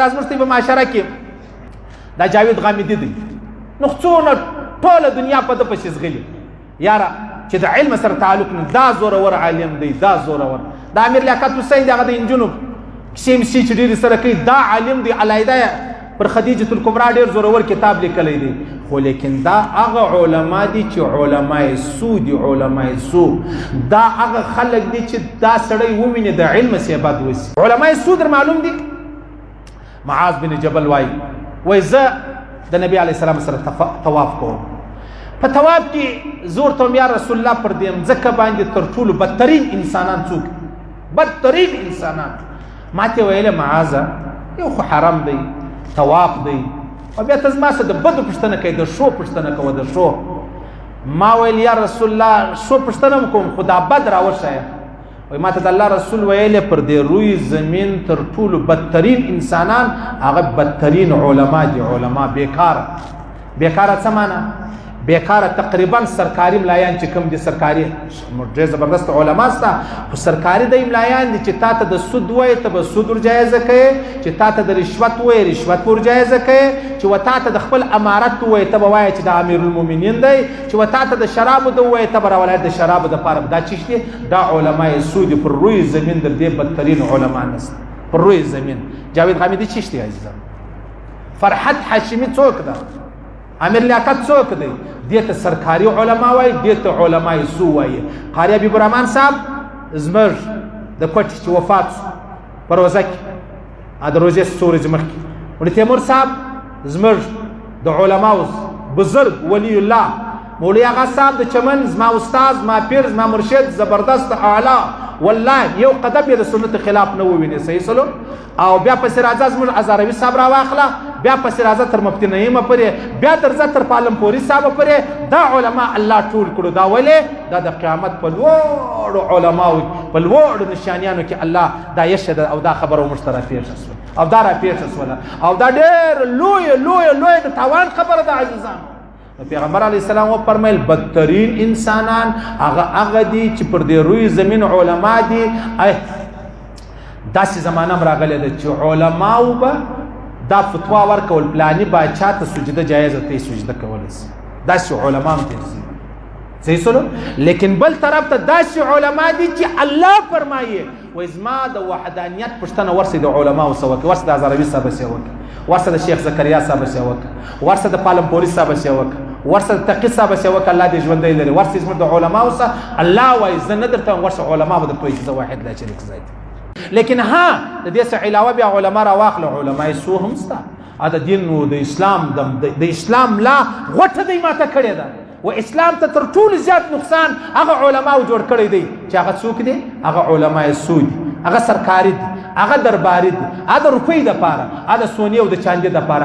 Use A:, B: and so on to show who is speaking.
A: دا زموږ په معاشره کې دا جاوید غامدي دی نو څونه ټوله دنیا په ده پسې ځغلي یاره چې د علم سره تعلق نه دا زورور عالم دی دا زورور دا امیر لیاقت حسین دی هغه د انجونو کیسې مسې چې ډېرې سره کوي دا عالم دی علیحده پر خدیجة الکبرا ډېر زورور کتاب لیکلی دی خو لیکن دا هغه علما دي چې علماء سو دي علماء سو دا هغه خلک دي چې دا سړی وویني د علم صحبت وسي علماء سو در معلوم دي معاذ بن جبل وای زه د نبی علیه السلام سره طواف کوم په طواف کې زور ته یا رسول الله پر دې مځکه باندې تر ټولو بدترین انسانان څوک بدترین انسانان ما ته ویله معاذ یو خو حرام دی طواف دی او بیا ته زما څه د بدو پوښتنه کوي د شو پوښتنه کوه د شو ما ویل یا رسول الله شو پوښتنه کوم خو دا بد راوښیه وای ما ته د الله رسول ویلې پر دې روی زمین تر ټولو بدترین انسانان هغه بدترین علما دي علما بیکاره څه معنی بیکاره تقریبا سرکاري ملایان چې کوم دي سرکاري ډېر زبردست علما سته خو سرکاري د ملایان دي چې تا ته د سود وایي ته به سود ورجایزه کوې چې تا ته د رشوت وایي رشوت ورجایزه کوې چې و تا ته د خپل امارت وایي ته به وایي چې د امیرالمؤمنین دی چې و تا ته د شرابو د وایي ته به راولایې د شرابو دپاره دا چیش دي دا علما سو دي پر روی زمین در دې بدترین علما نسته پر روی زمین جاوید غامدي چیش دي عزیزان فرحت حاشمي څوک ده امیر لیاقت څوک دی دې ته سرکاري علما وایي دې ته علما سو وایي قاري حبیب الرحمن صاحب زموږ د کوټې چې وفات شو په روزه کې د روزې څو ورځې مخکې مولوي تیمور صاحب زموږ د علماو بزرګ ولی الله مولوي اغا صاحب د چمن زما استاد زما پیر زما مرشد زبردست اعلی والله یو قدم یې د سنت خلاف نه وویني صحیح سلو او بیا پسې راځه زموږ ازاروي صاحب راواخله بیا پسې راځه تر مفتي نعیمه پورې بیا درځه تر پالمپوري صاحب پورې دا علما الله ټول کړو دا ولې دا د قیامت په لوړو علماو په لوړو نشانیانو کې الله دا یشهد او دا خبره موږ ته راپېښه شوه او دا راپېښه شوله او دا ډېر لویه د تاوان خبره ده عزیزانو پیغمبر علیه السلام وفرمایل بدترین انسانان هغه دي چې پر دې روی زمین علما دي داسې زمانه هم راغلی ده چې علماو به دا فتوا ورکول پلاني باچا ته سجده جایزه ته سجده کولی شي داسې علما هم تېر صحیح سلو لیکن بل طرف ته داسې علما دي چې الله فرمایي وایي زما د وحدانیت پوښتنه ورسې د علماو څه وکړي ورسې د ازاروي صاحب څه وکړي ورسې د شیخ زکریا صاحب څه وکړي ورسې د پالمپوري صاحب څه وکړي ورسې د تقي صاحب څه وکړي الله دې ژوندی لري ورسې زموږ د علماو څه الله وایي زه نه درته وایم ورسې علما به درته وایي چې زه واحد لا شریک ځای لیکن ها د دې څخه علاوه بیا علما راواخله علما سو هم شته د دین او د اسلام د اسلام لا غوټه دی ماته کړې ده و اسلام ته تر ټولو زیات نقصان هغه علماو جوړ کړی دی چې هغه څوک دی هغه علما سو دي هغه سرکاري دي هغه درباري دي هغه د روپۍ دپاره هغه د سونې او د چاندي دپاره